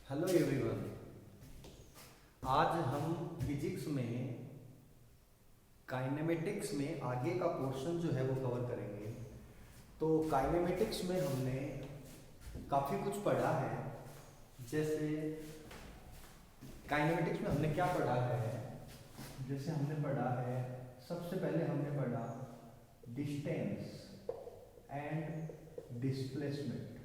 Hello everyone. आज हम physics में काइनेमेटिक्स में आगे का पोर्शन जो है वो कवर करेंगे। तो काइनेमेटिक्स में हमने काफ़ी कुछ पढ़ा है। जैसे काइनेमेटिक्स में हमने क्या पढ़ा है, जैसे हमने पढ़ा है, सबसे पहले हमने पढ़ा डिस्टेंस एंड डिस्प्लेसमेंट।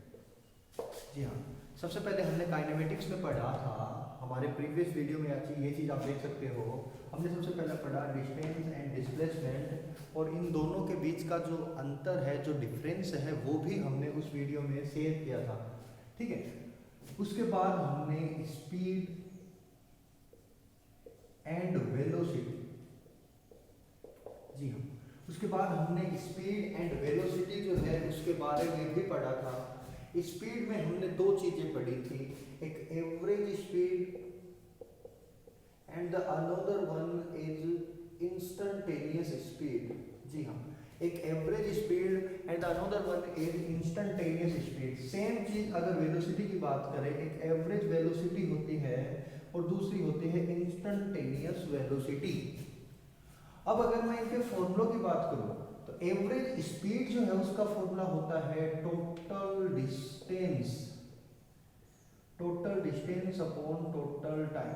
जी हाँ, सबसे पहले हमने काइनेमेटिक्स में पढ़ा था, हमारे प्रीवियस वीडियो में ये चीज़ आप देख सकते हो। हमने सबसे पहले पढ़ा डिस्टेंस एंड डिस्प्लेसमेंट, और इन दोनों के बीच का जो अंतर है, जो डिफरेंस है, वो भी हमने उस वीडियो में शेयर किया था। ठीक है, उसके बाद हमने स्पीड एंड वेलोसिटी, जी हाँ, उसके बाद हमने स्पीड एंड वेलोसिटी जो है उसके बारे में भी पढ़ा था। स्पीड में हमने दो चीजें पढ़ी थी, एक average speed and the another one is instantaneous speed. जी हाँ, एक average speed and another one is instantaneous speed. Same चीज अगर वेलोसिटी की बात करें, एक एवरेज वेलोसिटी होती है और दूसरी होती है इंस्टेंटेनियस वेलोसिटी। अब अगर मैं इनके फॉर्मूलों की बात करूं, तो एवरेज स्पीड जो है उसका फॉर्मूला होता है total distance upon total time.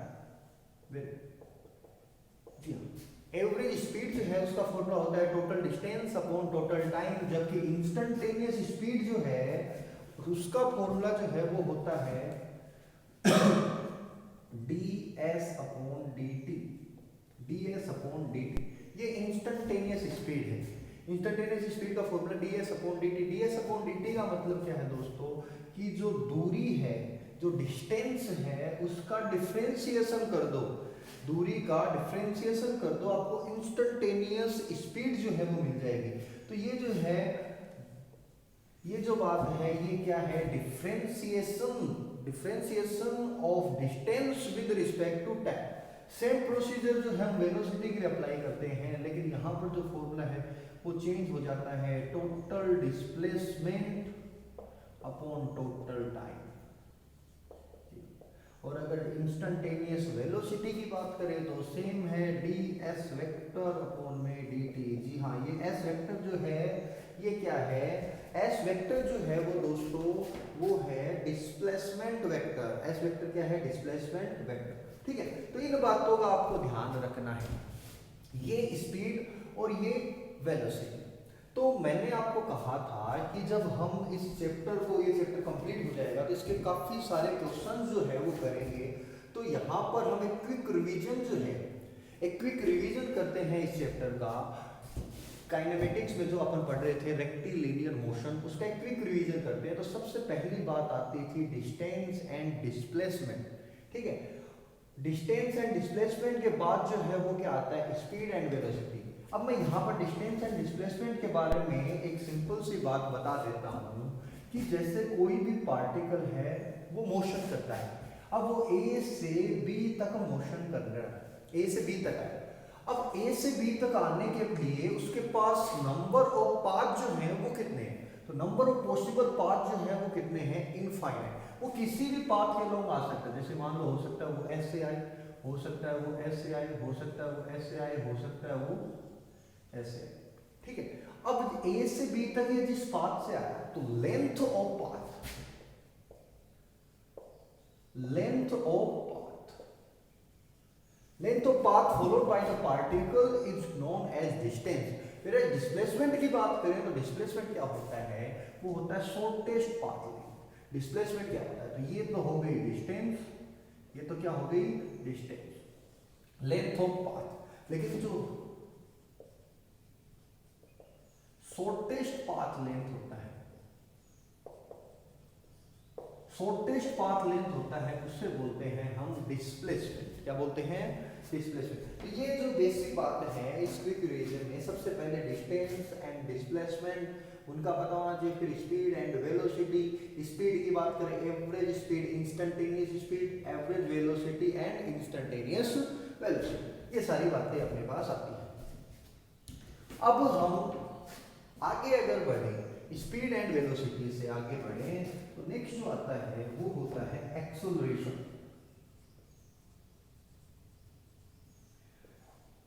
जी हाँ, एवरेज स्पीड जो है उसका फॉर्मूला होता है total distance upon total time, जबकि इंस्टेंटेनियस स्पीड जो है उसका फॉर्मूला जो है वो होता है ds upon dt। ds upon dt ये इंस्टेंटेनियस स्पीड है। इंस्टेंटेनियस स्पीड का formula ds upon dt। ds upon dt का मतलब क्या है दोस्तों, कि जो दूरी है, जो डिस्टेंस है, उसका डिफरेंशिएशन कर दो, दूरी का डिफरेंशिएशन कर दो, आपको इंस्टेंटेनियस स्पीड जो है वो मिल जाएगी। तो ये जो है, ये जो बात है, ये क्या है, differentiation of distance with respect to time. Same procedure जो हम वेलोसिटी के लिए अप्लाई करते हैं, लेकिन यहाँ पर जो फॉर्मूला है वो चेंज हो जाता है, total displacement upon total time. और अगर इंस्टेंटेनियस वेलोसिटी की बात करें तो सेम है, ds वेक्टर अपॉन में dt। जी हाँ, ये s वेक्टर जो है ये क्या है, s वेक्टर जो है वो दोस्तों वो है डिस्प्लेसमेंट वेक्टर। s वेक्टर क्या है, डिस्प्लेसमेंट वेक्टर। ठीक है, तो इन बातों का आपको ध्यान रखना है, ये स्पीड और ये वेलोसिटी। तो मैंने आपको कहा था कि जब हम इस चैप्टर को, ये चैप्टर कंप्लीट हो जाएगा तो इसके काफ़ी सारे क्वेश्चन जो है वो करेंगे। तो यहाँ पर हम एक क्विक रिवीजन जो है, एक क्विक रिवीजन करते हैं इस चैप्टर का। काइनेमेटिक्स में जो अपन पढ़ रहे थे रेक्टिलिनियर मोशन, उसका एक क्विक रिवीजन करते हैं। तो सबसे पहली बात आती थी डिस्टेंस एंड डिस्प्लेसमेंट। ठीक है, डिस्टेंस एंड डिस्प्लेसमेंट के बाद जो है वो क्या आता है, स्पीड एंड वेलोसिटी। अब मैं यहाँ पर डिस्टेंस एंड डिस्प्लेसमेंट के बारे में एक सिंपल सी बात बता देता हूँ कि जैसे कोई भी पार्टिकल है वो मोशन करता है। अब वो A से B तक मोशन कर रहा है, A से B तक है। अब A से B तक आने के लिए उसके पास नंबर ऑफ पाथ जो है वो कितने हैं, तो नंबर ऑफ पॉसिबल पाथ जो है वो कितने हैं, इनफाइनाइट। वो किसी भी पाथ के लोग आ सकते हैं, जैसे मान लो हो सकता है वो S से आई, हो सकता है वो S से आई, हो सकता है वो S से आई, हो सकता है वो ऐसे। ठीक है, अब A से B तक ये जिस पाथ से आया, तो length of path, length of path followed by the particle is known as distance. फिर डिस्प्लेसमेंट की बात करें तो डिस्प्लेसमेंट क्या होता है, वो होता है शॉर्टेस्ट पाथ लेंथ। डिस्प्लेसमेंट क्या होता है, तो ये तो हो गई डिस्टेंस, ये तो क्या हो गई डिस्टेंस, लेंथ ऑफ पाथ। लेकिन जो शॉर्टेस्ट पाथ लेंथ होता है, शॉर्टेस्ट पाथ लेंथ होता है, उससे बोलते हैं हम डिस्प्लेसमेंट। क्या बोलते हैं, डिस्प्लेसमेंट। तो ये जो बेसिक बात है इस क्विक रिवीजन में, सबसे पहले डिस्टेंस एंड डिस्प्लेसमेंट उनका पता होना चाहिए। फिर स्पीड एंड वेलोसिटी, स्पीड की बात करें average speed, instantaneous speed, average velocity and instantaneous velocity, ये सारी बातें अपने पास आती हैं। अब हम आगे अगर बढ़े स्पीड एंड वेलोसिटी से आगे बढ़े तो नेक्स्ट जो आता है वो होता है एक्सेलरेशन।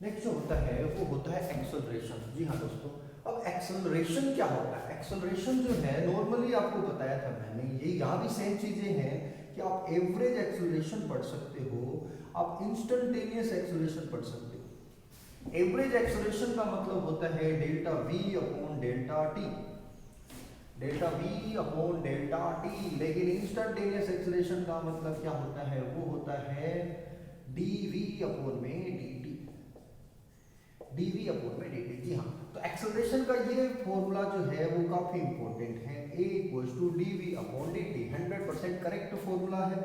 नेक्स्ट जो होता है वो होता है एक्सेलरेशन। जी हाँ दोस्तों, अब एक्सेलरेशन क्या होता है? एक्सेलरेशन जो है नॉर्मली आपको बताया था मैंने, ये यहाँ भी सेम चीजें हैं कि आप एवरेज एक्सेलरेशन पढ़ सकते हो, आप इंस्टेंटेनियस एक्सेलरेशन पढ़ सकते हो। एवरेज एक्सेलरेशन का मतलब होता है delta v upon delta t, delta v upon delta t. लेकिन इंस्टेंटेनियस एक्सेलरेशन का मतलब क्या होता है? वो होता है डी वी अपॉन में d t, d v upon में डी टी। जी हाँ, तो एक्सेलरेशन का ये फॉर्मूला जो है वो काफी इंपॉर्टेंट है, a equals to d v upon d t. 100% correct formula है।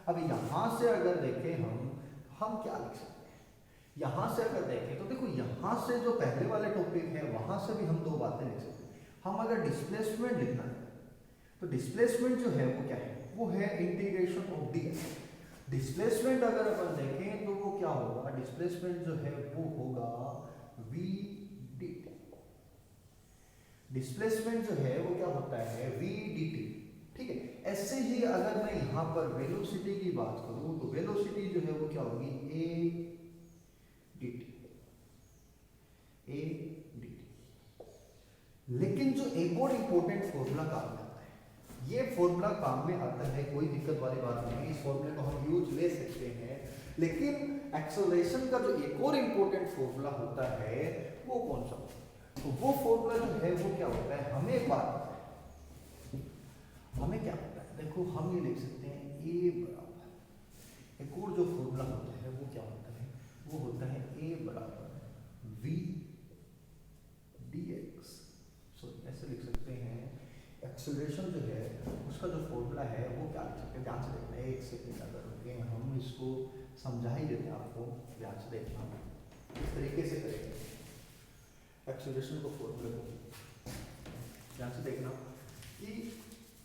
अब यहाँ से अगर देखें हम क्या लिख सकते हैं? यहाँ से अगर देखें तो देखो, यहाँ से जो पहले वाले टॉपिक है वहां से भी हम दो बातें लिख सकते हैं। हम अगर डिस्प्लेसमेंट लिखना है तो डिस्प्लेसमेंट जो है वो क्या है? वो है इंटीग्रेशन ऑफ डी। डिस्प्लेसमेंट अगर अपन देखें तो वो क्या होगा? डिस्प्लेसमेंट जो है वो होगा वी डी टी। डिस्प्लेसमेंट जो है वो क्या होता है? V d t. ठीक है, ऐसे ही अगर मैं यहाँ पर वेलोसिटी की बात करूँ तो वेलोसिटी जो है वो क्या होगी? A D T, A D T. लेकिन जो एक और इंपॉर्टेंट फॉर्मूला काम में आता है, ये फॉर्मूला काम में आता है, कोई दिक्कत वाली बात नहीं, इस फॉर्मूले को हम यूज ले सकते हैं। लेकिन एक्सेलरेशन का जो एक और इंपॉर्टेंट फॉर्मूला होता है वो कौन सा? तो वो फॉर्मूला जो है वो क्या होता है? हमें एक बात, हमें क्या होता है? देखो, हम ये लिख सकते हैं ए बराबर, एक और जो फॉर्मूला होता है वो क्या होता है? वो होता है ए बराबर वी डी एक्स। सो ऐसे लिख सकते हैं। एक्सेलरेशन जो है उसका जो फॉर्मूला है वो क्या लिख सकते हैं? ध्यान से देखना है, एक सेकेंड अगर रुके, हम इसको समझा ही देते हैं आपको, ध्यान से देखना। इस तरीके से करेंगे एक्सेलरेशन को, फॉर्मूले को ध्यान से देखना कि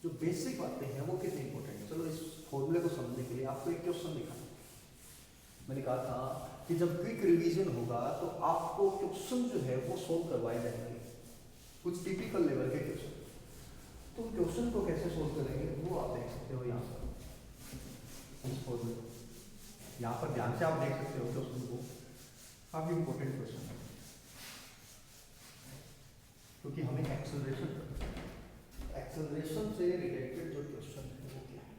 जो बेसिक बातें हैं वो कितनी इंपॉर्टेंट है। चलो, इस फॉर्मूले को समझने के लिए आपको एक क्वेश्चन दिखाना। मैंने कहा था कि जब क्विक रिवीजन होगा तो आपको क्वेश्चन जो है वो सोल्व करवाए जाएंगे, कुछ टिपिकल लेवल के क्वेश्चन। तो क्वेश्चन को कैसे सोल्व करेंगे वो आप देख सकते हो यहाँ पर, इस फॉर्मूले यहाँ पर ध्यान से आप देख सकते हो क्वेश्चन को। काफी इंपॉर्टेंट क्वेश्चन है क्योंकि हमें एक्सेलरेशन से रिलेटेड जो क्वेश्चन है वो क्या है?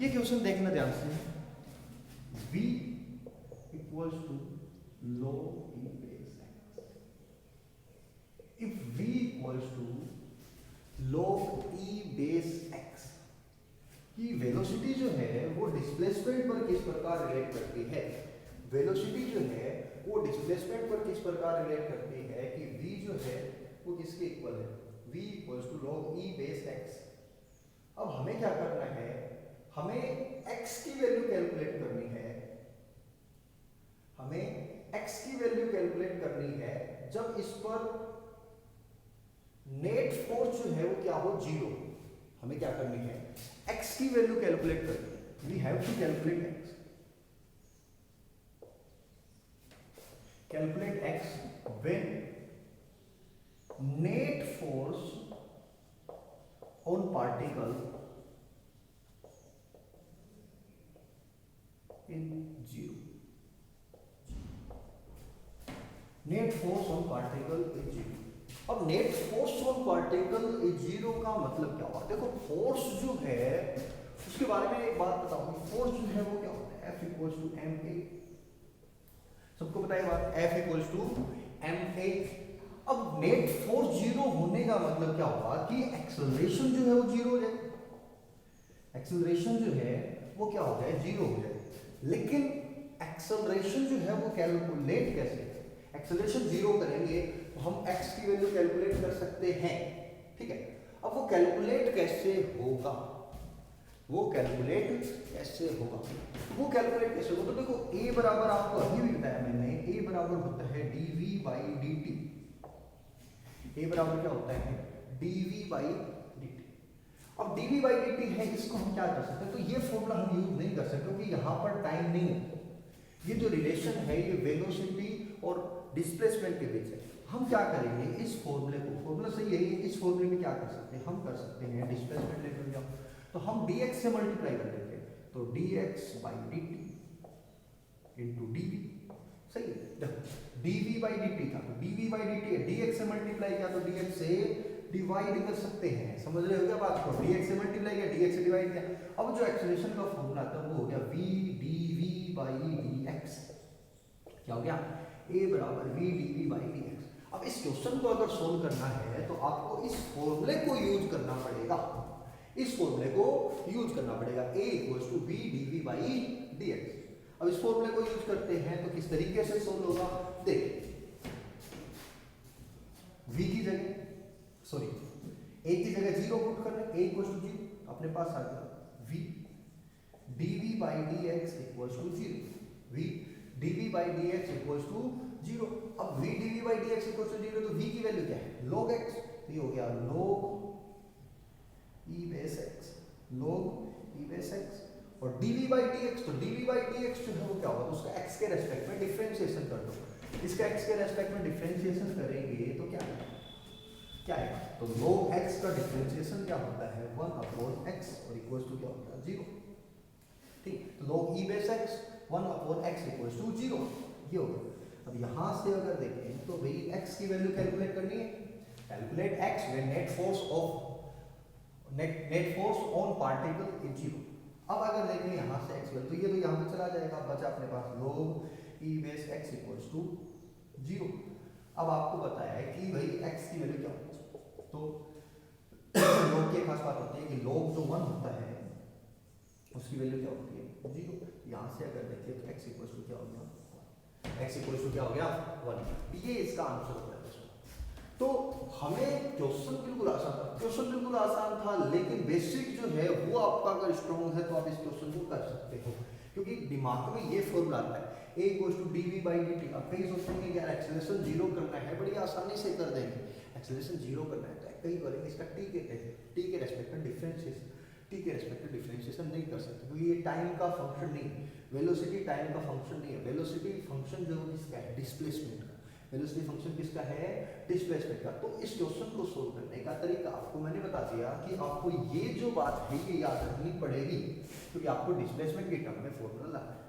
ये क्वेश्चन देखना ध्यान से। v equals to log e base x। If v equals to log e base x की वेलोसिटी जो है वो डिस्प्लेसमेंट पर किस प्रकार रिलेट करती है? वेलोसिटी जो है वो डिस्प्लेसमेंट पर किस प्रकार रिलेट करती है कि v जो है वो किसके इक्वल है? v equals to log e base x। अब हमें क्या करना है? हमें x की वैल्यू कैलकुलेट करनी है। हमें x की वैल्यू कैलकुलेट करनी है जब इस पर नेट फोर्स जो है वो क्या हो? 0। हमें क्या करनी है? x की वैल्यू कैलकुलेट करनी है। We have to calculate x। Calculate x when net force on particle in 0. Net force on particle is 0. अब net force on particle is 0 का मतलब क्या हुआ? देखो, फोर्स जो है उसके बारे में एक बात बताऊं। फोर्स जो है वो क्या होता है? F equals to m a. सबको पता है बात, F equals to m a. अब नेट फोर्स 0 होने का मतलब क्या हुआ? कि एक्सेलरेशन जो है वो 0 हो जाए। एक्सेलरेशन जो है वो क्या हो जाए? 0 हो जाए। लेकिन एक्सेलरेशन जो है वो कैलकुलेट कैसे? एक्सेलरेशन 0 करेंगे तो हम x की वैल्यू कैलकुलेट कर सकते हैं, ठीक है। अब वो कैलकुलेट कैसे होगा? वो कैलकुलेट कैसे होगा? वो कैलकुलेट कैसे होगा? तो देखो, a बराबर आपको अभी भी बताया मैंने, a बराबर होता है dv by dt। a बराबर क्या होता है? dv by dt। अब dv by dt है, इसको हम क्या कर सकते हैं? तो ये फॉर्मूला हम यूज नहीं कर सकते क्योंकि यहाँ पर टाइम नहीं है। ये जो रिलेशन है ये वेलोसिटी और डिस्प्लेसमेंट के बीच है। हम क्या करेंगे, इस फॉर्मूले को, फॉर्मूला सही है, इस फॉर्मूले में क्या कर सकते हैं, हम कर सकते हैं डिस्प्लेसमेंट लेकर जाओ तो हम dx से मल्टीप्लाई कर देते हैं, तो dx by dt into dv, सही है। देखो dv बाई dt था, तो dv बाई dt है, dx से मल्टीप्लाई किया तो dx से डिवाइड कर सकते हैं, समझ रहे हो क्या बात को, dx से मल्टीप्लाई किया, dx से डिवाइड किया। अब जो एक्सेलरेशन का फॉर्मूला था वो हो गया v dv बाई dx, क्या हो गया, a बराबर v dv बाई dx। अब इस क्वेश्चन को अगर सोल्व करना है तो आपको इस फॉर्मूले को यूज करना पड़ेगा, इस फॉर्मूले को यूज करना पड़ेगा, a equals to v dv by dx। अब इस फॉर्मूले को यूज करते हैं तो किस तरीके से सोल्व होगा, देखिए v की जगह, सॉरी a की जगह 0 पुट कर रहे हैं, a इक्वल्स टू 0, अपने पास आ गया v dv by dx equals to 0, v dv by dx equals to 0। अब v dv by dx equals to 0 तो v की वैल्यू क्या है, log x, तो ये हो गया log e base x, log e base x, और dv बाई dx, तो dv बाई dx जो है वो क्या होगा, तो उसका x के रेस्पेक्ट में डिफरेंशिएशन कर दो, इसका x के रेस्पेक्ट में डिफरेंशिएशन करेंगे तो क्या है, क्या है, तो log x का डिफरेंशिएशन क्या होता है 1 अपॉन x और इक्वल्स टू क्या होता है 0, ठीक, तो log e base x 1 upon x equals to 0, ये हो गया। अब यहाँ से अगर देखें तो भाई x की वैल्यू कैलकुलेट करनी है, calculate x when net force on particle is 0। अब अगर देखें यहाँ से x वैल्यू, तो ये तो यहाँ पे चला जाएगा, बचा अपने पास log e base x equals to 0। अब आपको बताया है कि भाई x की वैल्यू क्या होती है, तो log की खास बात होती है कि log जो 1 होता है उसकी वैल्यू क्या होती है 0। यहाँ से अगर देखिए तो x इक्वल्स टू क्या हो गया, x इक्वल्स टू क्या हो गया 1, ये इसका आंसर हो गया। तो हमें क्वेश्चन बिल्कुल आसान था, क्वेश्चन बिल्कुल आसान था, लेकिन बेसिक जो है वो आपका अगर स्ट्रॉन्ग है तो आप इस क्वेश्चन को कर सकते हो, क्योंकि दिमाग में ये फॉर्मूला आता है a equals to dv by dt। अब कई सोचेंगे यार एक्सेलरेशन 0 करना है, बड़ी आसानी से कर देंगे, एक्सेलरेशन 0 करना है तो कई करेंगे इसका t के रेस्पेक्ट में डिफरेंशिएशन, t के रेस्पेक्ट में डिफरेंशिएशन नहीं कर सकते क्योंकि ये टाइम का फंक्शन नहीं है, वेलोसिटी टाइम का फंक्शन नहीं है, वेलोसिटी फंक्शन जो किसका है, डिस्प्लेसमेंट का, वेलोसिटी फंक्शन किसका है, डिस्प्लेसमेंट का। तो इस क्वेश्चन को सोल्व करने का तरीका आपको मैंने बता दिया कि आपको ये जो बात है ये याद रखनी पड़ेगी, क्योंकि आपको डिस्प्लेसमेंट के टर्म में फॉर्मूला लाना है,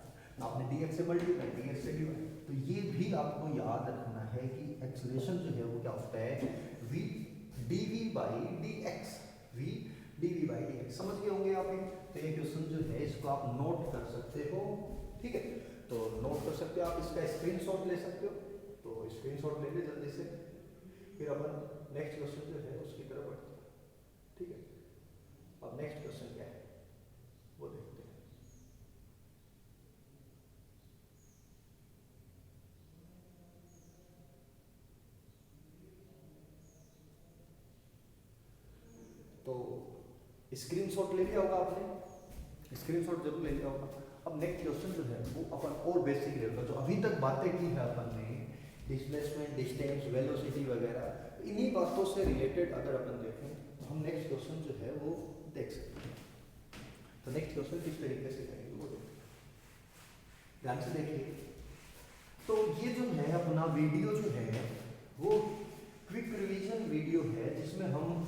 आपने dx से मल्टीप्लाई dx से डिवाइड, तो ये भी आपको याद रखना है कि एक्सेलरेशन जो है वो क्या होता है v dv by dx, v dv by dx, समझ गए होंगे आप ये। तो ये क्वेश्चन जो है इसको आप नोट कर सकते हो, ठीक है, तो नोट कर सकते हो आप, इसका स्क्रीनशॉट ले सकते हो, तो स्क्रीनशॉट ले ले जल्दी से, फिर अपन नेक्स्ट क्वेश्चन जो है उसकी तरफ बढ़ते हैं, ठीक है। अब नेक्स्ट क्वेश्चन क्या है वो देखते हैं। तो स्क्रीनशॉट ले लिया होगा आपने, स्क्रीनशॉट जरूर ले लिया होगा। अब नेक्स्ट क्वेश्चन जो है वो अपन और बेसिक लेवल, जो अभी तक बातें की है अपन ने, डिस्प्लेसमेंट, डिस्टेंस, वेलोसिटी वगैरह, इन्हीं बातों से रिलेटेड अगर अपन देखें तो हम नेक्स्ट क्वेश्चन जो है वो देख सकते हैं। तो नेक्स्ट क्वेश्चन किस तरीके से करेंगे वो देखते हैं, ध्यान से देखिए। तो ये जो है अपना वीडियो जो है वो क्विक रिवीजन वीडियो है, जिसमें हम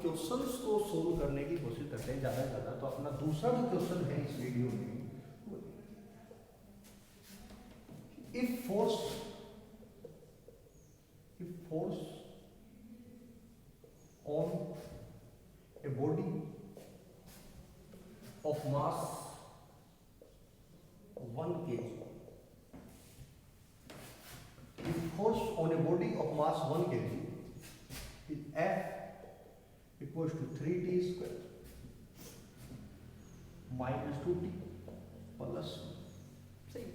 क्वेश्चंस को सोल्व करने की कोशिश करते हैं ज़्यादा से ज़्यादा। तो अपना दूसरा जो क्वेश्चन है इस वीडियो में, if force on a body of mass 1 kg, if force on a body of mass 1 kg is F equals to 3t square minus 2t plus, सही,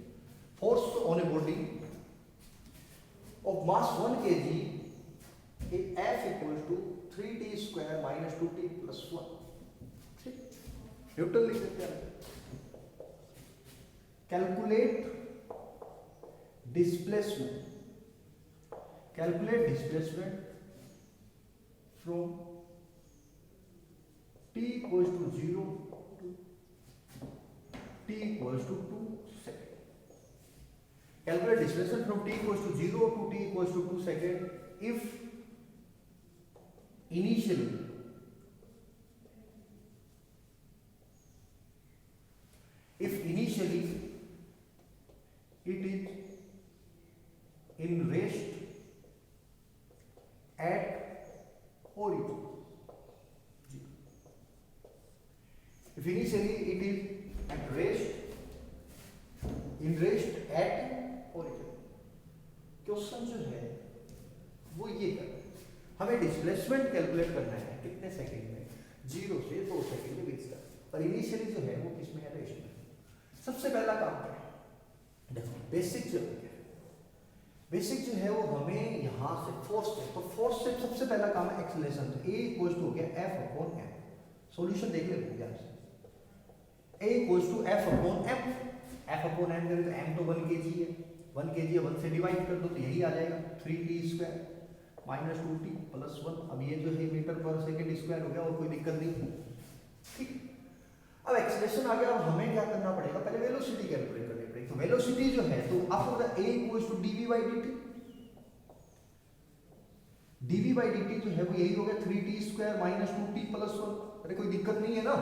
force on a body of mass 1 kg is F equals to 3t square minus 2t plus 1, ठीक, Newton लिख सकते हैं। Calculate displacement from t equals to 0 to t equals to 2 second. Calculate displacement from t equals to 0 to t equals to 2 second if initially it is in rest at origin. If initially it is at rest at origin. Question जो है वो ये कर, हमें displacement calculate करना है कितने second में, 0 से 2 सेकंड के बीच का, पर इनिशियली जो है वो किसमें है, रेस्ट में। सबसे पहला काम क्या है, देखो बेसिक जो है वो हमें यहाँ से फोर्स से, तो फोर्स से सबसे पहला काम है एक्सेलरेशन। ए इक्वल्स टू हो गया F अपॉन m, सॉल्यूशन देख ले भूल गया। A equals to F upon m, F upon m करें तो m तो 1 kg है, 1 kg 1 से डिवाइड कर दो तो यही आ जाएगा 3t square minus 2t plus 1। अब ये जो है मीटर पर सेकंड स्क्वायर हो गया और कोई दिक्कत नहीं, ठीक। अब एक्सेलरेशन आ गया, अब हमें क्या करना पड़ेगा, पहले वेलोसिटी कैलकुलेट करनी पड़ेगी। तो वेलोसिटी जो है तो after the A equals to dv/dt, dv/dt जो है वो यही हो गया 3t square minus 2t plus 1। अरे कोई दिक्कत नहीं है ना,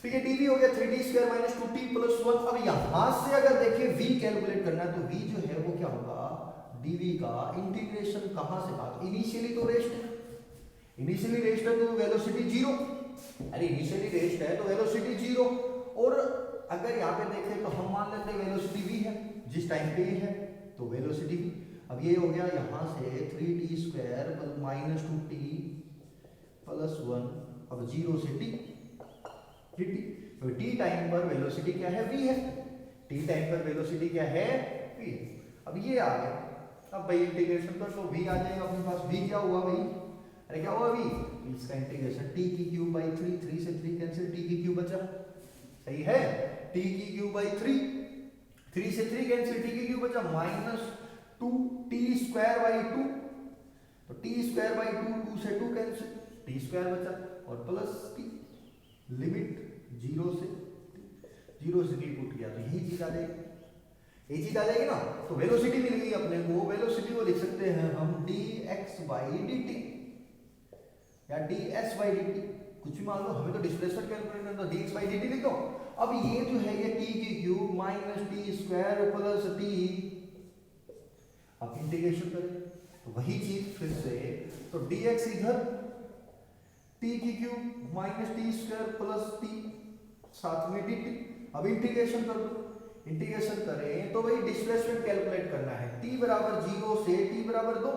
तो ये dv हो गया 3t square minus 2t plus 1। अब यहां से अगर देखिए v कैलकुलेट करना है तो v जो है वो क्या होगा, dv का इंटीग्रेशन कहां से कहां, इनिशियली तो रेस्ट है तो वेलोसिटी 0, अरे इनिशियली रेस्ट है तो वेलोसिटी 0, और अगर यहाँ पे देखें तो हम मान लेते हैं वेलोसिटी v है, जिस टाइम पे है तो वेलोसिटी v। अब ये हो गया यहाँ से 3t square minus 2t plus 1, अब 0 से t dt, तो t टाइम पर वेलोसिटी क्या है, v है, t टाइम पर वेलोसिटी क्या है, v। अब ये आ गया, अब भाई इंटीग्रेशन कर तो v आ जाएगा अपने पास। v क्या हुआ भाई, अरे क्या हुआ v, इसका इंटीग्रेशन t की क्यूब बाई 3, 3 से 3 कैंसिल, t की क्यूब बचा, सही है, t की क्यूब बाई 3, 3 से 3 कैंसिल, t की क्यूब बचा माइनस 2t स्क्वायर बाई 2, तो t स्क्वायर बाई 2, 2 से 2 कैंसिल, t स्क्वायर बचा और प्लस t, लिमिट 0 से t पुट किया तो यही चीज आ जाएगी, ये चीज आ जाएगी ना। तो वेलोसिटी मिल गई अपने को, वेलोसिटी को लिख सकते हैं हम dx/dt या ds/dt, कुछ भी मान लो, हमें तो डिस्प्लेसमेंट कैलकुलेट करना है, dx/dt लिख दो। अब ये जो है ये t की cube minus t square plus t, अब इंटीग्रेशन करें तो वही चीज फिर से, तो dx इधर t की cube minus t square plus t साथ में dt, अब इंटीग्रेशन कर दो, इंटीग्रेशन करें तो वही डिस्प्लेसमेंट कैलकुलेट करना है, t बराबर 0 से t बराबर 2,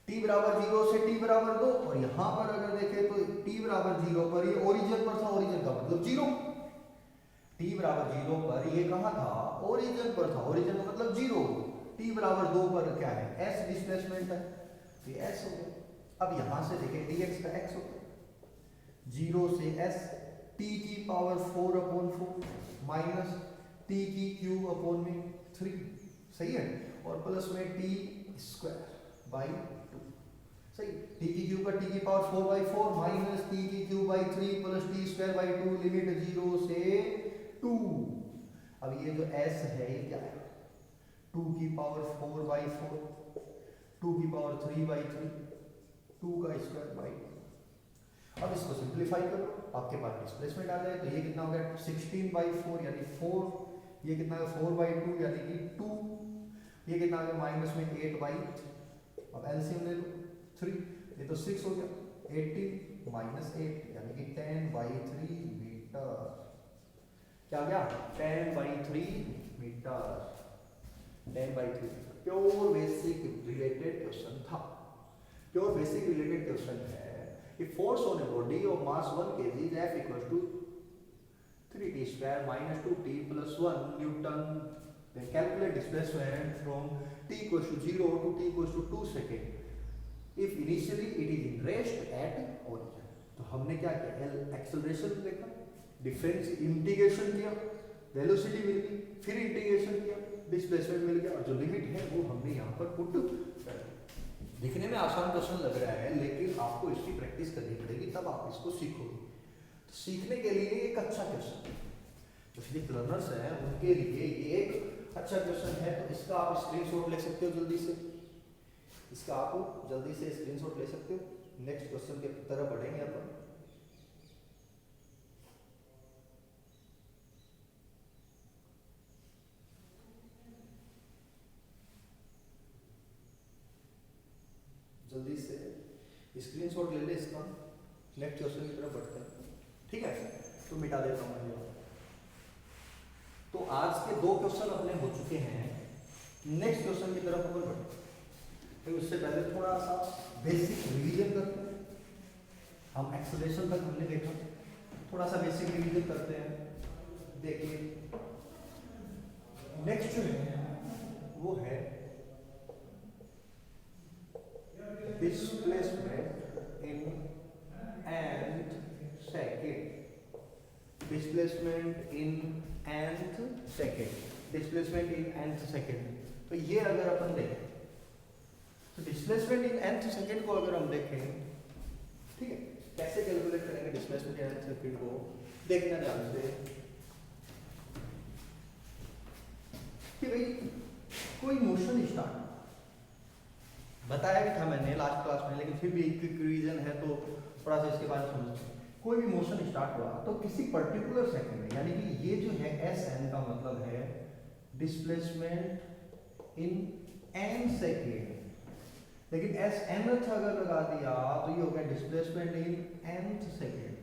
t बराबर 0 से t बराबर 2, और यहां पर अगर देखें तो t बराबर 0 पर ये ओरिजिन पर था, ओरिजिन का मतलब 0, t बराबर 0 पर ये कहां था, ओरिजिन पर था, ओरिजिन का मतलब 0, t बराबर 2 पर क्या है, s डिस्प्लेसमेंट है, तो ये s हो गया। अब यहां से देखें dx का x हो गया 0 से s, t की पावर 4 अपॉन 4 माइनस t की क्यूब अपॉन में 3, सही है, और प्लस में t स्क्वायर बाई 2, सही, t की क्यूब का t की पावर 4/4 माइनस t की cube by 3 plus t square by 2, limit 0 से 2। अब ये जो s है ये क्या है, 2 की पावर 4/4, 2 की पावर 3/3, 2 का स्क्वायर बाई 2। अब इसको सिंपलीफाई करो, आपके पास डिस्प्लेसमेंट आ जाए, तो ये कितना हो गया 16/4 यानी 4, ये कितना है 4/2 यानी कि 2, ये कितना आ गया माइनस में 8/, अब एलसीएम ले लो 3, ये तो 6 हो गया, 18 माइनस 8 यानी कि 10/3 मीटर, क्या गया 10/3 metre, 10/3। Pure basic related question था, प्योर बेसिक रिलेटेड क्वेश्चन है। If force on a body of mass 1 kg is F equals to 3t square minus 2t plus 1 Newton, then calculate displacement from t equals to 0 to t equals to 2 second if initially it is in rest at origin। तो हमने क्या किया, acceleration देखा, difference integration किया, velocity मिल गई, फिर integration किया, displacement मिल गया, और जो लिमिट है वो हमने यहाँ पर पुट कर दी। दिखने में आसान क्वेश्चन लग रहा है, लेकिन आपको इसकी प्रैक्टिस करनी पड़ेगी, तब आप इसको सीखोगे। तो सीखने के लिए एक अच्छा क्वेश्चन, जो फिजिक्स लर्नर्स हैं उनके लिए ये एक अच्छा क्वेश्चन है। तो इसका आप स्क्रीनशॉट ले सकते हो जल्दी से, इसका आप जल्दी से स्क्रीनशॉट ले सकते हो। नेक्स्ट क्वेश्चन की तरफ बढ़ेंगे अपन। जल्दी से स्क्रीनशॉट ले ले इसका, नेक्स्ट क्वेश्चन की तरफ बढ़ते हैं। ठीक है, तो मिटा देता हूँ ये। तो आज के 2 क्वेश्चन अपने हो चुके हैं, नेक्स्ट क्वेश्चन की तरफ अपन बढ़ते हैं। तो उससे पहले थोड़ा सा बेसिक रिवीजन करते हैं। हम एक्सेलरेशन तक हमने देखा, थोड़ा सा बेसिक रिवीजन करते हैं। देखिए नेक्स्ट जो है वो है displacement in nth second. Displacement in nth second, displacement in nth second. तो ये अगर अपन देखें तो डिस्प्लेसमेंट इन nth सेकेंड को अगर हम देखें, ठीक है, कैसे कैलकुलेट करेंगे डिस्प्लेसमेंट इन nth सेकेंड को, देखना ध्यान से कि भाई कोई मोशन स्टार्ट बताया भी था मैंने लास्ट क्लास में, लेकिन फिर भी एक क्विक रिवीजन है तो थोड़ा सा इसके बारे में समझते हैं। कोई भी मोशन स्टार्ट हुआ तो किसी पर्टिकुलर सेकंड में, यानी कि ये जो है एस एन का मतलब है डिस्प्लेसमेंट इन एन सेकेंड, लेकिन एस एन अगर लगा दिया तो ये हो गया डिस्प्लेसमेंट इन nth सेकेंड।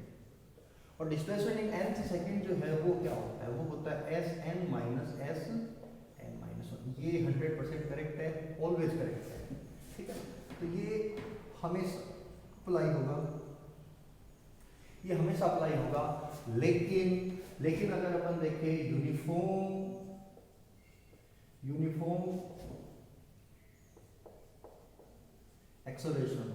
और डिस्प्लेसमेंट इन nth सेकेंड जो है वो क्या होता है, वो होता है s n minus s n minus one. ये 100% करेक्ट है, ऑलवेज करेक्ट है। ठीक है, तो ये हमेशा अप्लाई होगा, ये हमेशा अप्लाई होगा। लेकिन अगर अपन देखें यूनिफॉर्म एक्सेलरेशन,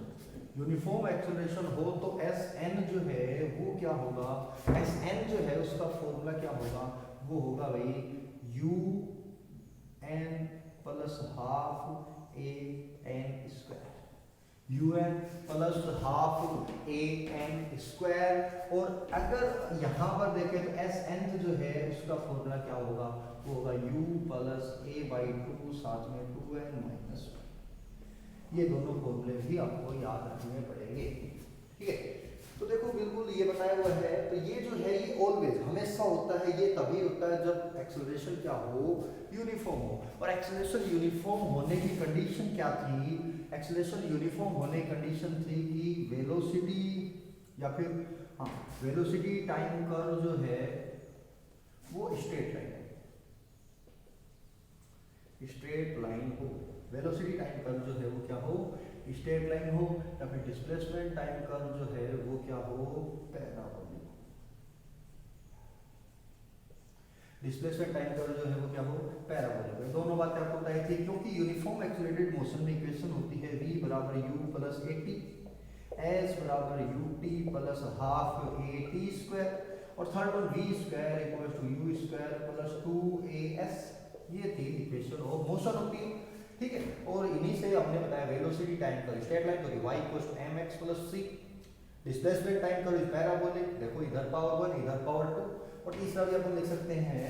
यूनिफॉर्म एक्सेलरेशन हो तो एस एन जो है वो क्या होगा, एस एन जो है उसका फॉर्मूला क्या होगा, वो होगा भाई u n plus half a n square, u n plus half a n square. और अगर यहाँ पर देखें तो एस एन जो है उसका फॉर्मूला क्या होगा, वो होगा यू प्लस ए बाई 2 साथ में 2n माइनस। ये दोनों फॉर्मूले भी आपको याद रखने पड़ेंगे। ठीक है, तो देखो बिल्कुल ये बताया हुआ है। तो ये जो है ये ऑलवेज हमेशा होता है, ये तभी होता है जब एक्सेलरेशन क्या हो, यूनिफॉर्म हो। और एक्सेलरेशन यूनिफॉर्म होने की कंडीशन क्या थी, एक्सेलरेशन यूनिफॉर्म होने की कंडीशन थी कि वेलोसिटी या फिर वेलोसिटी टाइम कर्व जो है वो स्ट्रेट लाइन हो। वेलोसिटी टाइम कर्व जो है वो क्या हो, स्ट्रेट लाइन हो, या फिर डिस्प्लेसमेंट टाइम कर्व जो है वो क्या हो, पैराबोलिक। डिस्प्लेसमेंट टाइम कर्व जो है वो क्या हो, पैराबोलिक। दोनों बातें आपको बताई थी, क्योंकि यूनिफॉर्म एक्सेलरेटेड मोशन में इक्वेशन होती है v बराबर u plus A T, s बराबर u t plus half A T square, और third one v square equals to u square plus 2as। ये थी इक्वेशन ऑफ मोशन होती है। ठीक है, और इन्हीं से हमने बताया velocity time curve straight line तो y equals to mx plus c, displacement time curve parabolic, देखो इधर पावर 1 इधर पावर 2। और तीसरा भी अपन लिख सकते हैं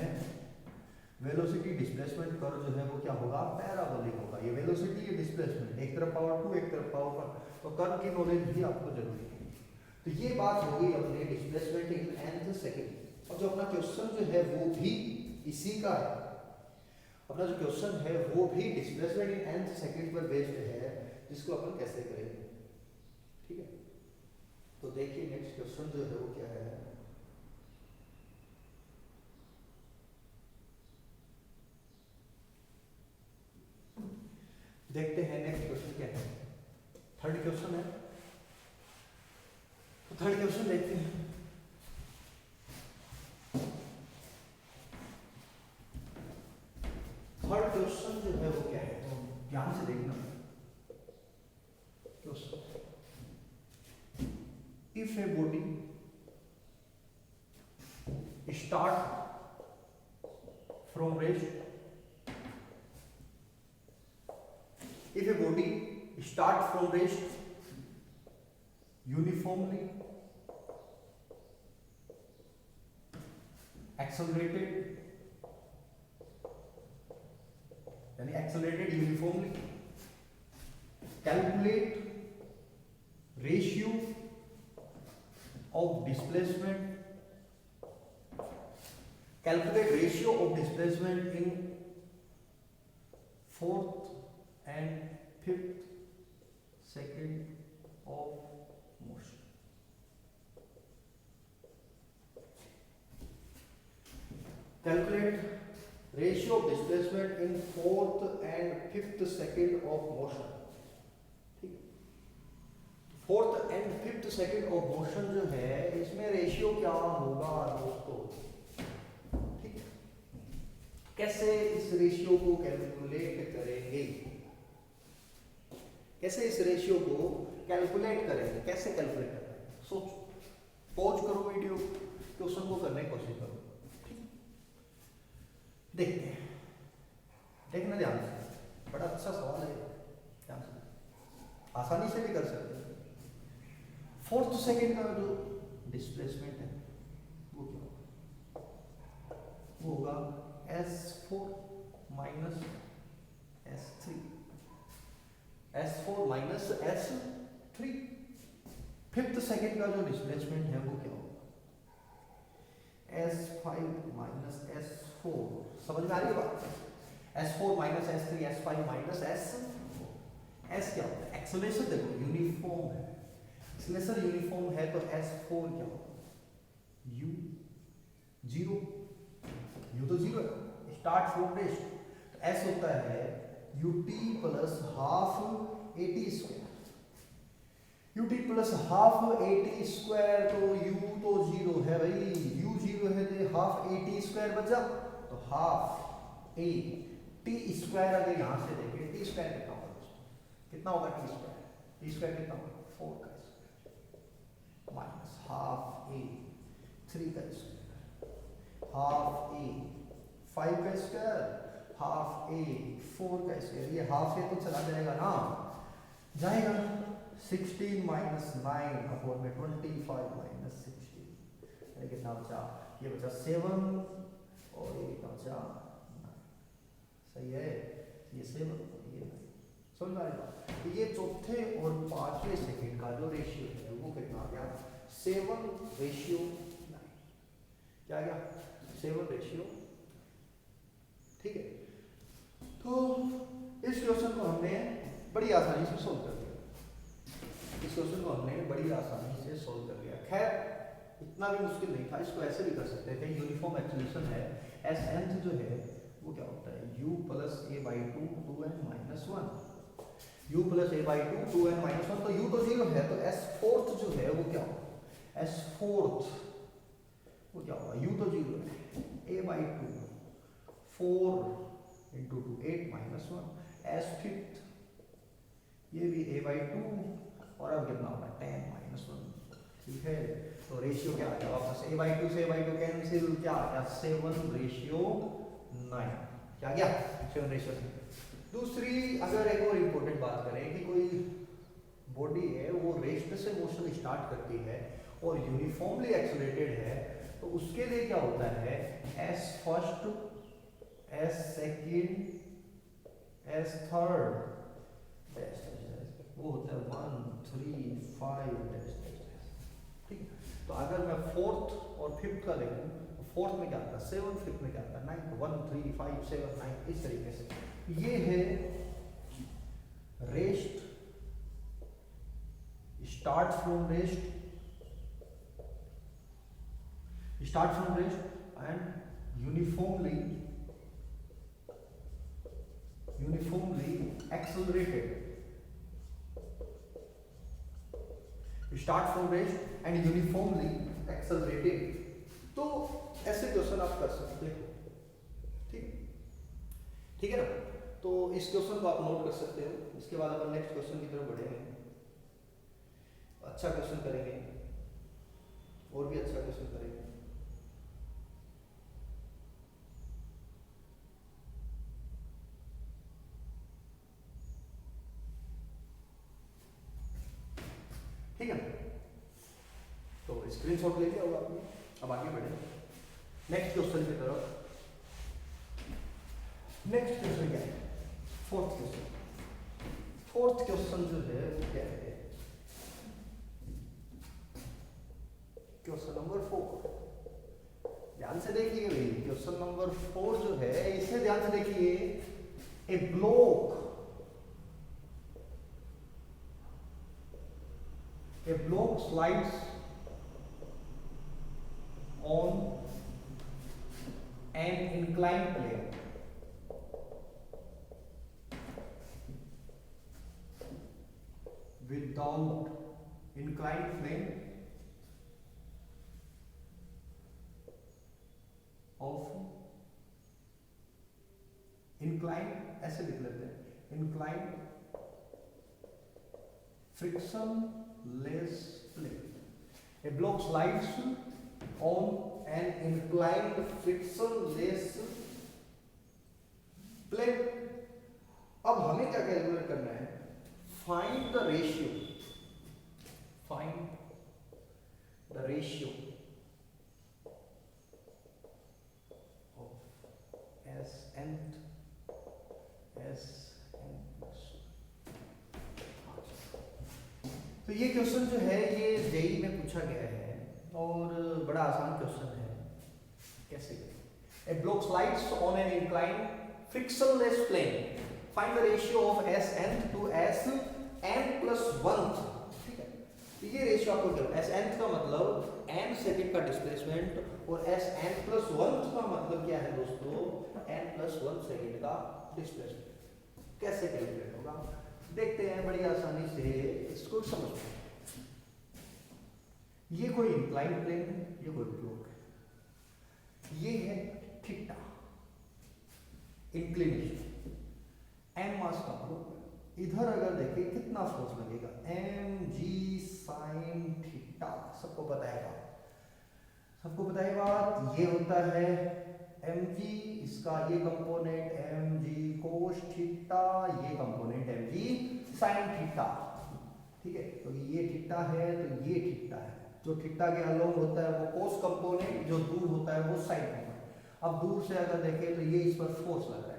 वेलोसिटी डिस्प्लेसमेंट कर्व जो है वो क्या होगा, पैराबोलिक होगा। ये वेलोसिटी ये डिस्प्लेसमेंट, एक तरफ पावर 2 एक तरफ पावर 1, तो कर्व की नॉलेज भी आपको जरूरी है। तो ये बात हो गई अपने डिस्प्लेसमेंट इन nth सेकंड। और जो अपना क्वेश्चन जो है वो भी इसी का है, अपना जो क्वेश्चन है वो भी डिस्प्लेसमेंट इन nth सेकंड पर बेस्ड है, जिसको अपन कैसे करेंगे। ठीक है, तो देखिए नेक्स्ट क्वेश्चन जो है वो क्या है। देखते हैं नेक्स्ट क्वेश्चन क्या है। थर्ड क्वेश्चन है, तो थर्ड क्वेश्चन देखते हैं। थर्ड क्वेश्चन जो है वो क्या है, तो ध्यान से देखना question. If a body start from rest, if a body start from rest uniformly accelerated यानी accelerated uniformly, calculate ratio of displacement, calculate ratio of displacement in fourth and fifth second of motion. Calculate ratio of displacement in fourth and fifth second of motion. ठीक, fourth and fifth second of motion जो है इसमें ratio क्या होगा दोस्तों? ठीक, कैसे इस रेशियो को कैलकुलेट करेंगे? कैसे इस रेशियो को कैलकुलेट करेंगे? कैसे कैलकुलेट करेंगे? सोचो, पॉज करो वीडियो, क्वेश्चन को करने की कोशिश करो। देखते हैं, देखना ध्यान से, बड़ा अच्छा सवाल है, ध्यान से, आसानी से भी कर सकते हैं। फोर्थ सेकेंड का जो डिस्प्लेसमेंट है वो क्या होगा? वो होगा S4 minus S3, S4 minus S3। Fifth second का जो डिस्प्लेसमेंट है वो क्या होगा? S5 minus S4। समझ में आ रही है बात? S4 minus S3, S5 minus S4। S क्या होता है? एक्सेलरेशन देखो यूनिफॉर्म है, एक्सेलरेशन यूनिफॉर्म है तो S4 क्या होगा? U 0, U तो 0 है, स्टार्ट फ्रॉम रेस्ट, तो S होता है UT plus half AT square. UT plus half AT square, तो U तो 0 है भाई, U 0 है तो हाफ AT स्क्वायर बचा, तो हाफ A T स्क्वायर। अगर यहाँ से देखें T स्क्वायर कितना होगा दोस्तों? कितना होगा T स्क्वायर? T स्क्वायर कितना होगा? 4 का स्क्वायर माइनस हाफ A 3 का स्क्वायर, हाफ A 5 का स्क्वायर, हाफ A 4 का स्क्वायर। ये हाफ A तो चला जाएगा ना, जाएगा 16 माइनस 9 अपॉन में 25 माइनस 16, कितना बचा? ये बचा 7 और ये कितना बचा? 9। सही है, ये 7 और ये 9। समझ में आ रहा है? तो ये चौथे और पांचवें सेकंड का जो रेशियो है वो कितना आ गया? 7:9। क्या आ गया? 7:। ठीक है, तो इस क्वेश्चन को हमने बड़ी आसानी से सोल्व कर दिया। इस क्वेश्चन को हमने बड़ी आसानी से सोल्व कर लिया। खैर इतना भी मुश्किल नहीं था, इसको ऐसे भी कर सकते थे। यूनिफॉर्म एक्सेलरेशन है, एस nth जो है वो क्या होता है? u plus a/2 2n minus 1, u plus a/2 2n minus 1। तो u तो 0 है, तो s4 जो है वो क्या होगा? s4 वो क्या होगा? u तो 0 है, a/2 4 इंटू 2 8 माइनस 1, s5 ये भी a/2 और अब कितना होगा? 10 माइनस 1। ठीक है, तो रेशियो क्या आ गया? वापस a/2 से a/2 कैंसिल, क्या आ गया? 7:9। क्या गया? 7:9। दूसरी अगर एक और इम्पोर्टेंट बात करें कि कोई बॉडी है वो रेस्ट से मोशन स्टार्ट करती है और यूनिफॉर्मली एक्सेलरेटेड है, तो उसके लिए क्या होता है? s first, s second, s third, वो होता है 1 3 5 ठीक है। तो अगर मैं फोर्थ और फिफ्थ का देखूं तो फोर्थ में क्या आता है? 7, फिफ्थ में क्या आता है? 9। 1 3 5 7 9 इस तरीके से। ये है rest, start from rest and uniformly accelerated. Start from rest and uniformly accelerated. तो ऐसे क्वेश्चन आप कर सकते हो। ठीक है ना? तो इस क्वेश्चन को आप नोट कर सकते हो। इसके बाद अपन नेक्स्ट क्वेश्चन की तरफ बढ़ेंगे, अच्छा क्वेश्चन करेंगे और भी अच्छा क्वेश्चन करेंगे। ठीक है, तो स्क्रीनशॉट ले लिया होगा आपने। अब आगे बढ़े। नेक्स्ट क्वेश्चन की तरफ। नेक्स्ट क्वेश्चन क्या है? Fourth question. फोर्थ क्वेश्चन जो है वो क्या है? Question number 4। ध्यान से देखिए भाई, क्वेश्चन नंबर 4 जो है इसे ध्यान से देखिए। A block slides on an inclined plane without inclined plane of inclined, ऐसे लिख लेते हैं, inclined frictionless plane. A block slides on an inclined frictionless plane. अब हमें क्या कैलकुलेट करना है? Find the ratio of S n plus। तो ये क्वेश्चन जो है ये जेई में पूछा गया है और बड़ा आसान क्वेश्चन है। कैसे? A block slides on an inclined frictionless plane. Find the ratio of Sn to Sn plus 1। ठीक है, तो ये रेशियो आपको क्या? Sn का मतलब n सेकंड का डिस्प्लेसमेंट और Sn plus 1 का मतलब क्या है दोस्तों? n plus 1 सेकंड का डिस्प्लेसमेंट। कैसे कैलकुलेट होगा देखते हैं बड़ी आसानी से, इसको समझते हैं। ये कोई इंक्लाइंड प्लेन है, ये कोई ब्लॉक है, ये है थीटा इंक्लिनेशन, एम मास का ब्लॉक। इधर अगर देखिए कितना फोर्स लगेगा? एम जी साइन थीटा। सबको पता है बात, सबको पता है बात। ये होता है एम जी, इसका ये component M G cos theta, ये कंपोनेंट एम जी साइन थीटा। ठीक है, तो ये थीटा है तो ये थीटा है। जो थीटा के अलोंग होता है वो कोस कंपोनेंट, जो दूर होता है वो साइन कंपोनेंट। अब दूर से अगर देखें तो ये इस पर फोर्स लग रहा है,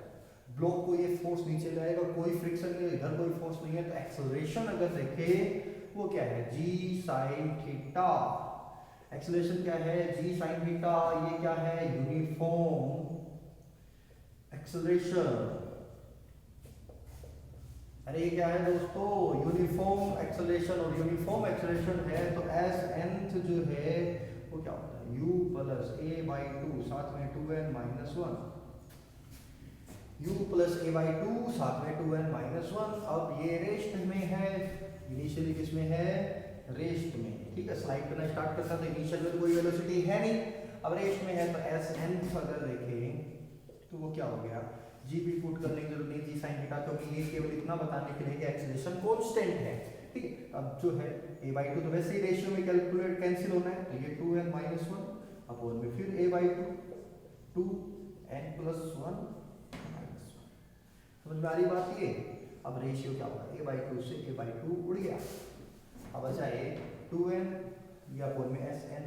ब्लॉक को ये फोर्स नीचे लाएगा, कोई फ्रिक्शन नहीं है, इधर कोई फोर्स नहीं है, तो एक्सेलरेशन अगर देखें वो क्या है? जी साइन थीटा। एक्सेलरेशन क्या है? जी साइन थीटा। ये क्या है? Uniform acceleration. अरे ये क्या है दोस्तों? Uniform acceleration. और यूनिफॉर्म एक्सेलरेशन है तो एस nth जो है वो क्या होता है? u प्लस a बाई 2 साथ में 2n minus 1। u plus a by 2 साथ में 2n माइनस 1। अब ये रेस्ट में है, इनिशियली किसमें है? रेस्ट में। ठीक है, स्लाइड करना स्टार्ट करता तो इनिशियल में कोई वेलोसिटी है नहीं, अब रेस्ट में है तो एस nth अगर देखें तो वो क्या हो गया? जी भी पुट करने की जरूरत नहीं, जी साइन थीटा, क्योंकि ये केवल इतना बताने के लिए कि एक्सेलरेशन कांस्टेंट है। ठीक है, अब जो है a बाई 2 तो वैसे ही रेशियो में कैलकुलेट कैंसिल होना है, तो ये 2n माइनस 1 अपॉन में फिर a by 2 2n plus 1 minus 1। समझ में आ रही बात? ये अब रेशियो क्या होगा? a बाई 2 से a बाई 2 उड़ गया, अब बचा ये 2n या अपॉन में Sn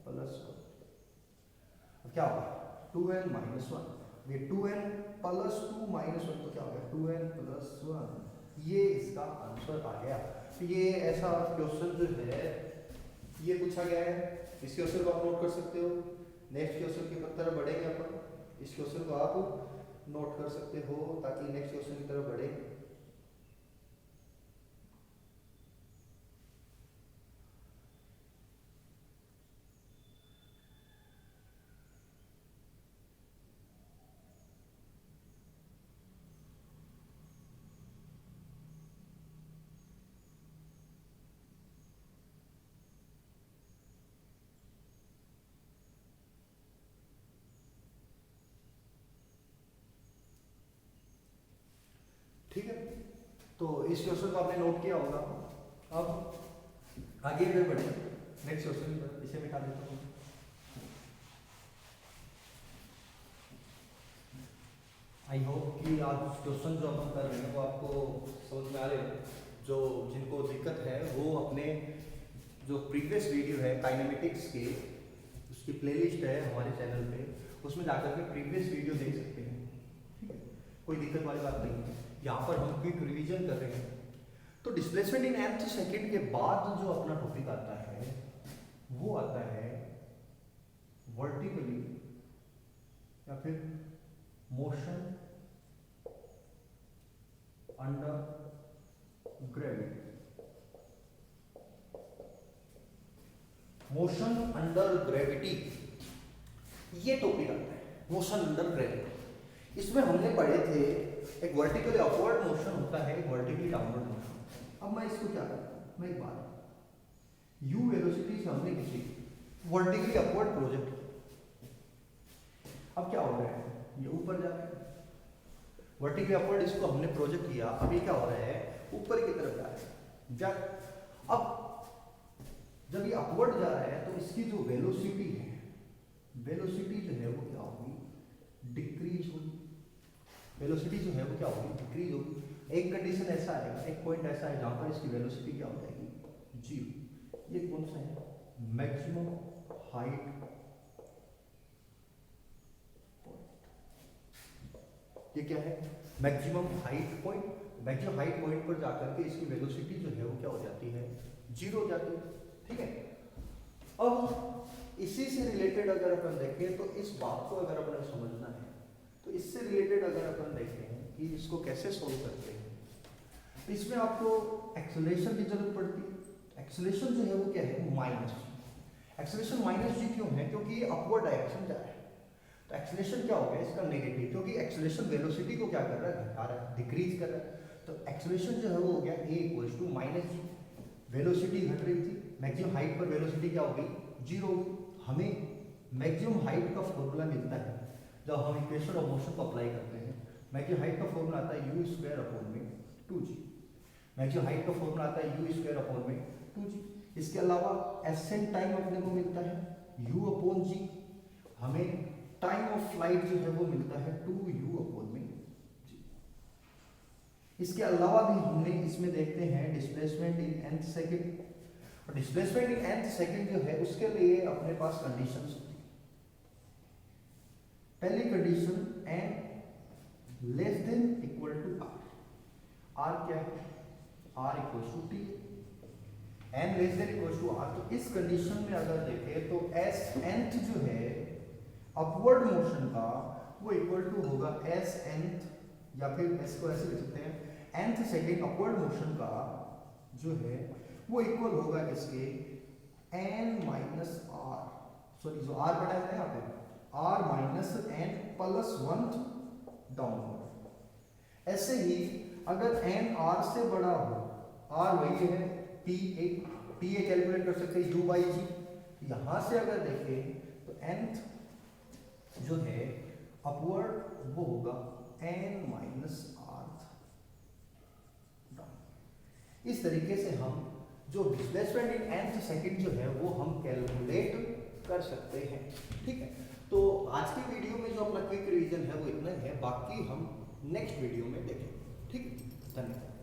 प्लस 1। अब क्या होगा? 2n माइनस 1, ये 2n प्लस 2 माइनस 1 तो क्या हो गया? 2n plus 1। ये इसका आंसर आ गया। तो ये ऐसा क्वेश्चन जो है ये पूछा गया है, इस क्वेश्चन को आप नोट कर सकते हो। नेक्स्ट क्वेश्चन की तरफ बढ़ेंगे अपन, इस क्वेश्चन को आप नोट कर सकते हो ताकि नेक्स्ट क्वेश्चन की तरफ बढ़े। ठीक है, तो इस क्वेश्चन को आपने नोट किया होगा। अब आगे भी बढ़े नेक्स्ट क्वेश्चन पर, इसे मिटा देता हूँ। आई होप कि आज क्वेश्चन जो अपन कर रहे हैं वो आपको समझ में आ रहे हो। जो जिनको दिक्कत है वो अपने जो प्रीवियस वीडियो है काइनेमेटिक्स के, उस उसकी प्लेलिस्ट है हमारे चैनल पे, उसमें जाकर के प्रीवियस वीडियो देख सकते हैं, ठीक है, कोई दिक्कत वाली बात नहीं है। यहाँ पर हम क्विक रिवीजन कर रहे हैं। तो डिस्प्लेसमेंट इन nth सेकंड के बाद जो अपना टॉपिक आता है वो आता है वर्टिकली या फिर motion under gravity. Motion under gravity ये टॉपिक आता है, मोशन अंडर ग्रेविटी। इसमें हमने पढ़े थे एक वर्टिकली अपवर्ड मोशन होता है, एक वर्टिकली डाउनवर्ड मोशन। अब मैं इसको क्या करता हूँ, मैं एक बात u वेलोसिटी से हमने खींची वर्टिकली अपवर्ड प्रोजेक्ट। अब क्या हो रहा है, ये ऊपर जा रहा है, वर्टिकली अपवर्ड इसको हमने प्रोजेक्ट किया। अब ये क्या हो रहा है, ऊपर की तरफ जा रहा है। अब जब ये अपवर्ड जा रहा है तो इसकी जो वेलोसिटी है, वेलोसिटी जो है वो क्या होगी, डिक्रीज होगी। वेलोसिटी जो है वो क्या होगी, डिक्रीज होगी। एक कंडीशन ऐसा आएगा, एक पॉइंट ऐसा है जहां पर इसकी वेलोसिटी क्या हो जाएगी, 0। ये कौन सा है, मैक्सिमम हाइट पॉइंट। ये क्या है, maximum height point. Maximum height point पर जाकर के इसकी वेलोसिटी जो है वो क्या हो जाती है, 0 हो जाती है, ठीक है। अब इसी से रिलेटेड अगर अपन देखें तो इस बात को अगर अपन समझना है तो इससे रिलेटेड अगर अपन देखें कि इसको कैसे सोल्व करते हैं, तो इसमें आपको एक्सेलरेशन की जरूरत पड़ती है। एक्सेलरेशन जो है वो क्या है, माइनस। एक्सेलरेशन माइनस जी क्यों है, क्योंकि ये अपवर्ड डायरेक्शन जा रहा है। तो एक्सेलरेशन क्या हो गया इसका, नेगेटिव, क्योंकि एक्सेलरेशन वेलोसिटी को क्या कर रहा है, घटा रहा है, डिक्रीज कर रहा है। तो एक्सेलरेशन जो है वो हो गया a = -g। वेलोसिटी घट रही थी, मैक्सिमम हाइट पर वेलोसिटी क्या हो गई, 0 हो गई। हमें मैक्सिमम हाइट का फॉर्मूला मिलता है जब हम इक्वेशन ऑफ मोशन को अप्लाई करते हैं। मैक्सिमम हाइट का फॉर्मूला आता है u²/2g। मैक्सिमम हाइट का फॉर्मूला आता है u²/2g। इसके अलावा एसेंट टाइम अपने को मिलता है u/g। हमें टाइम ऑफ फ्लाइट जो है वो मिलता है 2u/g। इसके अलावा भी हमने इसमें देखते हैं डिस्प्लेसमेंट इन nth सेकंड। और डिस्प्लेसमेंट इन nth सेकंड जो है उसके लिए अपने पास कंडीशंस होती है। पहली condition n less than equal to r। r क्या है, r = t। n less than equal to r। तो इस कंडीशन में अगर देखें तो s nth जो है अपवर्ड मोशन का वो इक्वल टू होगा s nth, या फिर s को ऐसे लिख सकते हैं nth सेकंड अपवर्ड मोशन का जो है वो इक्वल होगा इसके n - r, सॉरी जो r बटा है यहाँ पे r - n + 1 डाउनवर्ड। ऐसे ही अगर n r से बड़ा हो, r वही है ta कैलकुलेट कर सकते हैं u/g। यहाँ से अगर देखें तो nth जो है अपवर्ड वो होगा n - r। इस तरीके से हम जो डिस्प्लेसमेंट इन nth सेकंड जो है वो हम कैलकुलेट कर सकते हैं, ठीक है। तो आज की वीडियो में जो अपना क्विक रिवीजन है वो इतना ही है, बाकी हम नेक्स्ट वीडियो में देखेंगे, ठीक है। धन्यवाद।